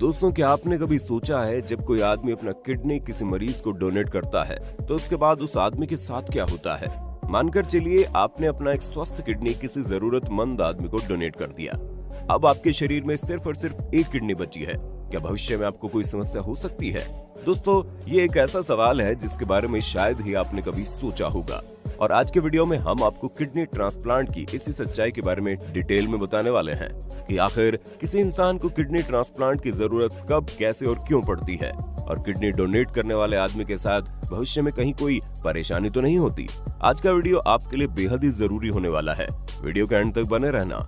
दोस्तों, क्या आपने कभी सोचा है जब कोई आदमी अपना किडनी किसी मरीज को डोनेट करता है तो उसके बाद उस आदमी के साथ क्या होता है। मानकर चलिए आपने अपना एक स्वस्थ किडनी किसी जरूरतमंद आदमी को डोनेट कर दिया। अब आपके शरीर में सिर्फ और सिर्फ एक किडनी बची है। क्या भविष्य में आपको कोई समस्या हो सकती है? दोस्तों, ये एक ऐसा सवाल है जिसके बारे में शायद ही आपने कभी सोचा होगा, और आज के वीडियो में हम आपको किडनी ट्रांसप्लांट की इसी सच्चाई के बारे में डिटेल में बताने वाले हैं कि आखिर किसी इंसान को किडनी ट्रांसप्लांट की जरूरत कब, कैसे और क्यों पड़ती है, और किडनी डोनेट करने वाले आदमी के साथ भविष्य में कहीं कोई परेशानी तो नहीं होती। आज का वीडियो आपके लिए बेहद ही जरूरी होने वाला है। वीडियो के एंड तक बने रहना।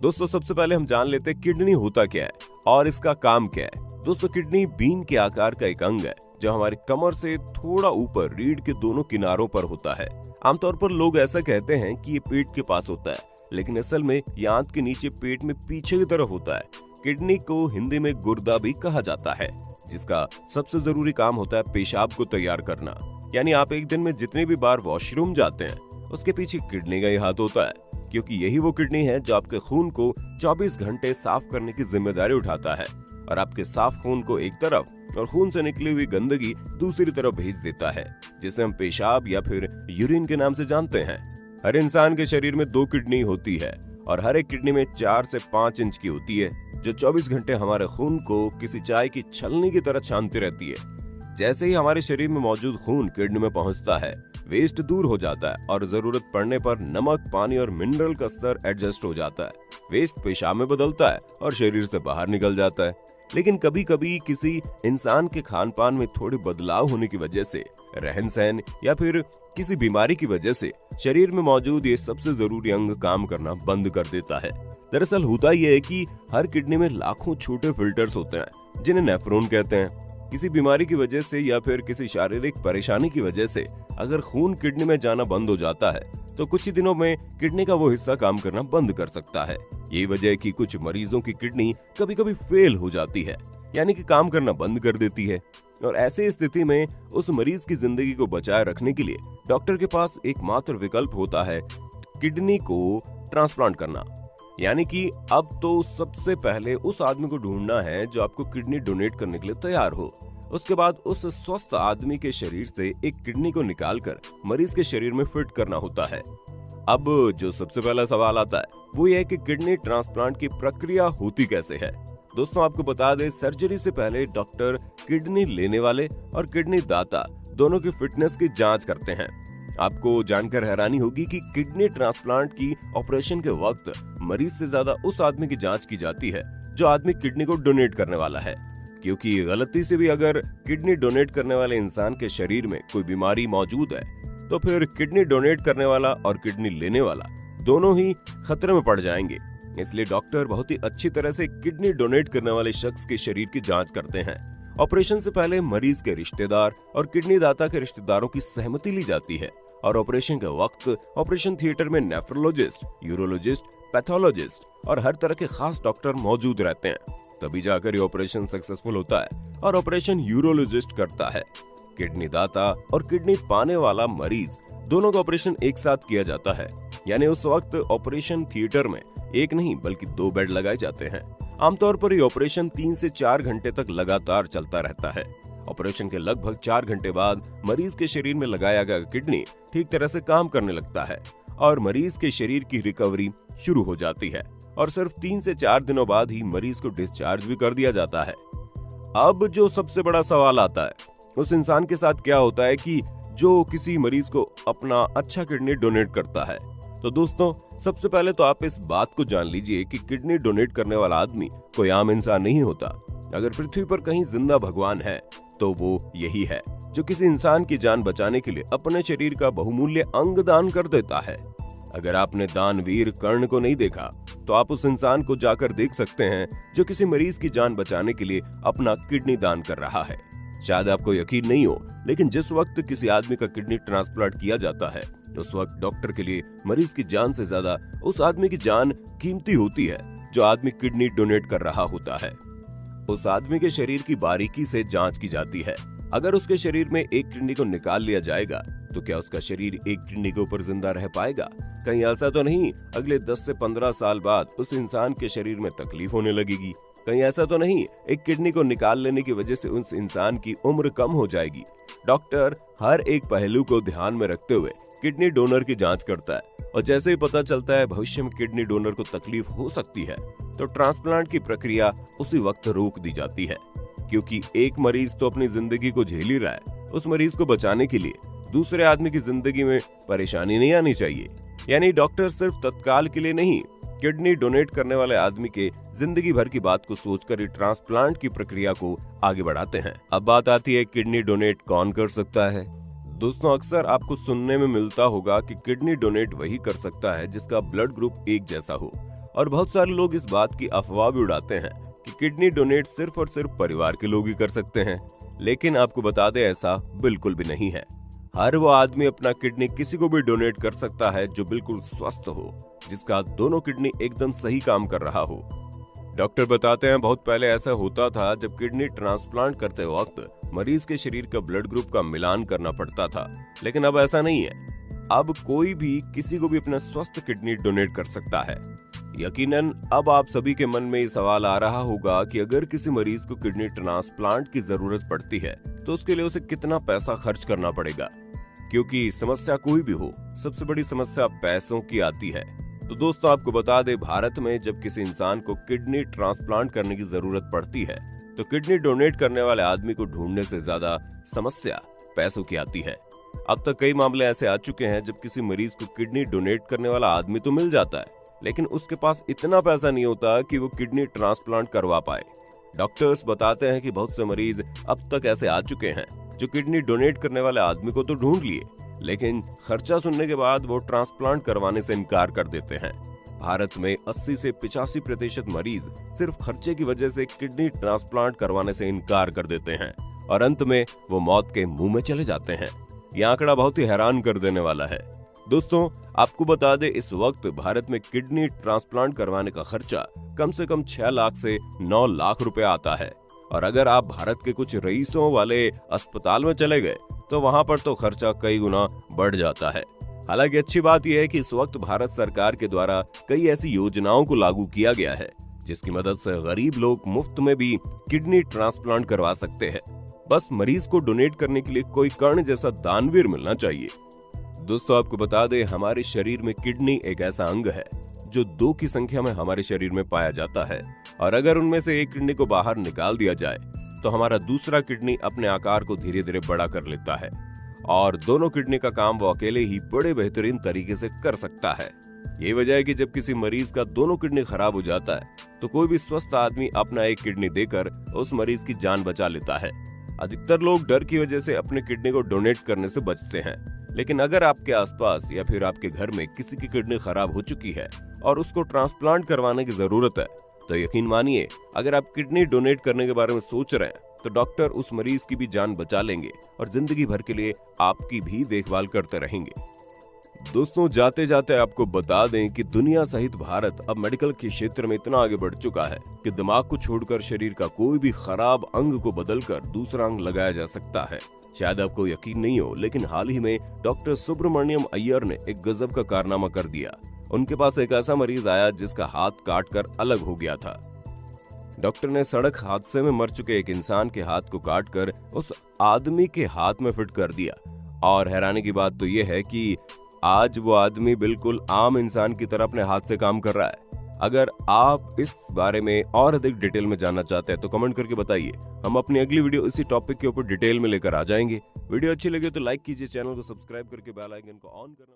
दोस्तों, सबसे पहले हम जान लेते हैं किडनी होता क्या है और इसका काम क्या है। दोस्तों, किडनी बीन के आकार का एक अंग है जो हमारी कमर से थोड़ा ऊपर रीढ़ के दोनों किनारों पर होता है। आमतौर पर लोग ऐसा कहते हैं कि ये पेट के पास होता है, लेकिन असल में ये आंत के नीचे पेट में पीछे की तरफ होता है। किडनी को हिंदी में गुर्दा भी कहा जाता है, जिसका सबसे जरूरी काम होता है पेशाब को तैयार करना। यानी आप एक दिन में जितनी भी बार वॉशरूम जाते हैं उसके पीछे किडनी का ही हाथ होता है, क्योंकि यही वो किडनी है जो आपके खून को 24 घंटे साफ करने की जिम्मेदारी उठाता है और आपके साफ खून को एक तरफ और खून से निकली हुई गंदगी दूसरी तरफ भेज देता है, जिसे हम पेशाब या फिर यूरिन के नाम से जानते हैं। हर इंसान के शरीर में 2 किडनी होती है और हर एक किडनी में 4 से 5 इंच की होती है, जो 24 घंटे हमारे खून को किसी चाय की छलनी की तरह छानती रहती है। जैसे ही हमारे शरीर में मौजूद खून किडनी में पहुंचता है, वेस्ट दूर हो जाता है और जरूरत पड़ने पर नमक, पानी और मिनरल का स्तर एडजस्ट हो जाता है। वेस्ट पेशाब में बदलता है और शरीर से बाहर निकल जाता है। लेकिन कभी कभी किसी इंसान के खान पान में थोड़ी बदलाव होने की वजह से, रहन सहन या फिर किसी बीमारी की वजह से शरीर में मौजूद ये सबसे जरूरी अंग काम करना बंद कर देता है। दरअसल होता यह है कि हर किडनी में लाखों छोटे फिल्टर्स होते हैं जिन्हें नेफ्रॉन कहते हैं। किसी बीमारी की वजह से या फिर किसी शारीरिक परेशानी की वजह से अगर खून किडनी में जाना बंद हो जाता है तो कुछ ही दिनों में किडनी का वो हिस्सा काम करना बंद कर सकता है। यही वजह है कि कुछ मरीजों की किडनी कभी कभी फेल हो जाती है, यानी कि काम करना बंद कर देती है। और ऐसी स्थिति में उस मरीज की जिंदगी को बचाए रखने के लिए डॉक्टर के पास एकमात्र विकल्प होता है किडनी को ट्रांसप्लांट करना। यानी कि अब तो सबसे पहले उस आदमी को ढूंढना है जो आपको किडनी डोनेट करने के लिए तैयार हो। उसके बाद उस स्वस्थ आदमी के शरीर से एक किडनी को निकालकर मरीज के शरीर में फिट करना होता है। अब जो सबसे पहला सवाल आता है वो ये है कि किडनी ट्रांसप्लांट की प्रक्रिया होती कैसे है। दोस्तों, आपको बता दें, सर्जरी से पहले डॉक्टर किडनी लेने वाले और किडनी दाता दोनों की फिटनेस की जांच करते हैं। आपको जानकर हैरानी होगी कि किडनी ट्रांसप्लांट की ऑपरेशन के वक्त मरीज से ज्यादा उस आदमी की जांच की जाती है जो आदमी किडनी को डोनेट करने वाला है, क्योंकि गलती से भी अगर किडनी डोनेट करने वाले इंसान के शरीर में कोई बीमारी मौजूद है तो फिर किडनी डोनेट करने वाला और किडनी लेने वाला दोनों ही खतरे में पड़ जाएंगे। इसलिए डॉक्टर बहुत ही अच्छी तरह से किडनी डोनेट करने वाले शख्स के शरीर की जांच करते हैं। ऑपरेशन से पहले मरीज के रिश्तेदार और किडनी दाता के रिश्तेदारों की सहमति ली जाती है और ऑपरेशन के वक्त ऑपरेशन थिएटर में नेफ्रोलॉजिस्ट, यूरोलॉजिस्ट, पैथोलॉजिस्ट और हर तरह के खास डॉक्टर मौजूद रहते हैं। तभी जाकर ये ऑपरेशन सक्सेसफुल होता है और ऑपरेशन यूरोलॉजिस्ट करता है। किडनी दाता और किडनी पाने वाला मरीज दोनों का ऑपरेशन एक साथ किया जाता है, यानी उस वक्त ऑपरेशन थिएटर में एक नहीं बल्कि 2 बेड लगाए जाते हैं। आमतौर पर ये ऑपरेशन 3 से 4 घंटे तक लगातार चलता रहता है। ऑपरेशन के लगभग 4 घंटे बाद मरीज के शरीर में लगाया गया किडनी ठीक तरह से काम करने लगता है और मरीज के शरीर की रिकवरी शुरू हो जाती है और सिर्फ 3 से 4 दिनों बाद ही मरीज को डिस्चार्ज भी कर दिया जाता है। अब जो सबसे बड़ा सवाल आता है उस इंसान के साथ क्या होता है कि जो किसी मरीज को अपना अच्छा किडनी डोनेट करता है। तो दोस्तों, सबसे पहले तो आप इस बात को जान लीजिए कि किडनी डोनेट करने वाला आदमी कोई आम इंसान नहीं होता। अगर पृथ्वी पर कहीं जिंदा भगवान है तो वो यही है जो किसी इंसान की जान बचाने के लिए अपने शरीर का बहुमूल्य अंग दान कर देता है। अगर आपने दानवीर कर्ण को नहीं देखा तो आप उस इंसान को जाकर देख सकते हैं जो किसी मरीज की जान बचाने के लिए अपना किडनी दान कर रहा है। शायद आपको यकीन नहीं हो, लेकिन जिस वक्त किसी आदमी का किडनी ट्रांसप्लांट किया जाता है उस वक्त डॉक्टर के लिए मरीज की जान से ज्यादा उस आदमी की जान कीमती होती है जो आदमी किडनी डोनेट कर रहा होता है। उस आदमी के शरीर की बारीकी से जांच की जाती है। अगर उसके शरीर में एक किडनी को निकाल लिया जाएगा तो क्या उसका शरीर एक किडनी के ऊपर जिंदा रह पाएगा? कहीं ऐसा तो नहीं अगले 10 से 15 साल बाद उस इंसान के शरीर में तकलीफ होने लगेगी? कहीं ऐसा तो नहीं एक किडनी को निकाल लेने की वजह से उस इंसान की उम्र कम हो जाएगी। डॉक्टर हर एक पहलू को ध्यान में रखते हुए किडनी डोनर की जांच करता है और जैसे ही पता चलता है भविष्य में किडनी डोनर को तकलीफ हो सकती है तो ट्रांसप्लांट की प्रक्रिया उसी वक्त रोक दी जाती है, क्योंकि एक मरीज तो अपनी जिंदगी को झेल ही रहा है। उस मरीज को बचाने के लिए दूसरे आदमी की जिंदगी में परेशानी नहीं आनी चाहिए। यानी डॉक्टर सिर्फ तत्काल के लिए नहीं, किडनी डोनेट करने वाले आदमी के जिंदगी भर की बात को सोचकर ही ट्रांसप्लांट की प्रक्रिया को आगे बढ़ाते हैं। अब बात आती है किडनी डोनेट कौन कर सकता है। दोस्तों, अक्सर आपको सुनने में मिलता होगा कि किडनी डोनेट वही कर सकता है जिसका ब्लड ग्रुप एक जैसा हो, और बहुत सारे लोग इस बात की अफवाह भी उड़ाते हैं कि किडनी डोनेट सिर्फ और सिर्फ परिवार के लोग ही कर सकते हैं। लेकिन आपको बता दें, ऐसा बिल्कुल भी नहीं है। हर वो आदमी अपना किडनी किसी को भी डोनेट कर सकता है जो बिल्कुल स्वस्थ हो, जिसका दोनों किडनी एकदम सही काम कर रहा हो। डॉक्टर बताते हैं बहुत पहले ऐसा होता था जब किडनी ट्रांसप्लांट करते वक्त मरीज के शरीर का ब्लड ग्रुप का मिलान करना पड़ता था, लेकिन अब ऐसा नहीं है। अब कोई भी किसी को भी अपना स्वस्थ किडनी डोनेट कर सकता है। यकीनन अब आप सभी के मन में ये सवाल आ रहा होगा कि अगर किसी मरीज को किडनी ट्रांसप्लांट की जरूरत पड़ती है तो उसके लिए उसे कितना पैसा खर्च करना पड़ेगा, क्योंकि समस्या कोई भी हो, सबसे बड़ी समस्या पैसों की आती है। तो दोस्तों, आपको बता दें, भारत में जब किसी इंसान को किडनी ट्रांसप्लांट करने की जरूरत पड़ती है तो किडनी डोनेट करने वाले आदमी को ढूंढने से ज्यादा समस्या पैसों की आती है। अब तक कई मामले ऐसे आ चुके हैं जब किसी मरीज को किडनी डोनेट करने वाला आदमी तो मिल जाता है, लेकिन उसके पास इतना पैसा नहीं होता कि वो किडनी ट्रांसप्लांट करवा पाए। डॉक्टर्स बताते हैं कि बहुत से मरीज अब तक ऐसे आ चुके हैं जो किडनी डोनेट करने वाले आदमी को तो ढूंढ लिए, लेकिन खर्चा सुनने के बाद वो ट्रांसप्लांट करवाने से इनकार कर देते हैं। भारत में 80 से 85% मरीज सिर्फ खर्चे की वजह से किडनी ट्रांसप्लांट करवाने से इनकार कर देते हैं और अंत में वो मौत के मुंह में चले जाते हैं। यह आंकड़ा बहुत ही हैरान कर देने वाला है। दोस्तों, आपको बता दें, इस वक्त भारत में किडनी ट्रांसप्लांट करवाने का खर्चा कम से कम 6 लाख से 9 लाख रुपए आता है, और अगर आप भारत के कुछ रईसों वाले अस्पताल में चले गए तो वहां पर तो खर्चा कई गुना बढ़ जाता है। हालांकि अच्छी बात यह है कि इस वक्त भारत सरकार के द्वारा कई ऐसी योजनाओं को लागू किया गया है जिसकी मदद से गरीब लोग मुफ्त में भी किडनी ट्रांसप्लांट करवा सकते हैं। बस मरीज को डोनेट करने के लिए कोई कर्ण जैसा दानवीर मिलना चाहिए। दोस्तों, आपको बता दें, हमारे शरीर में किडनी एक ऐसा अंग है जो 2 की संख्या में हमारे शरीर में पाया जाता है, और अगर उनमें से एक किडनी को बाहर निकाल दिया जाए तो हमारा दूसरा किडनी अपने आकार को धीरे धीरे बड़ा कर लेता है और दोनों किडनी का काम वो अकेले ही बड़े बेहतरीन तरीके से कर सकता है। यही वजह है कि जब किसी मरीज का दोनों किडनी खराब हो जाता है तो कोई भी स्वस्थ आदमी अपना एक किडनी देकर उस मरीज की जान बचा लेता है। अधिकतर लोग डर की वजह से अपने किडनी को डोनेट करने से बचते हैं, लेकिन अगर आपके आसपास या फिर आपके घर में किसी की किडनी खराब हो चुकी है और उसको ट्रांसप्लांट करवाने की जरूरत है तो यकीन मानिए, अगर आप किडनी डोनेट करने के बारे में सोच रहे हैं तो डॉक्टर उस मरीज की भी जान बचा लेंगे और जिंदगी भर के लिए आपकी भी देखभाल करते रहेंगे। दोस्तों, जाते जाते आपको बता दें कि दुनिया सहित भारत अब मेडिकल के क्षेत्र में इतना आगे बढ़ चुका है कि दिमाग को छोड़कर शरीर का कोई भी खराब अंग को बदलकर दूसरा अंग लगाया जा सकता है। शायद आपको यकीन नहीं हो, लेकिन हाल ही में डॉक्टर सुब्रमण्यम अय्यर ने एक गजब का कारनामा कर दिया। उनके पास एक ऐसा मरीज आया जिसका हाथ काटकर अलग हो गया था। डॉक्टर ने सड़क हादसे में मर चुके एक इंसान के हाथ को काटकर उस आदमी के हाथ में फिट कर दिया, और हैरानी की बात तो यह है कि आज वो आदमी बिल्कुल आम इंसान की तरह अपने हाथ से काम कर रहा है। अगर आप इस बारे में और अधिक डिटेल में जानना चाहते हैं तो कमेंट करके बताइए। हम अपनी अगली वीडियो इसी टॉपिक के ऊपर डिटेल में लेकर आ जाएंगे। वीडियो अच्छी लगे तो लाइक कीजिए, चैनल को सब्सक्राइब करके बेल आइकन को ऑन करना।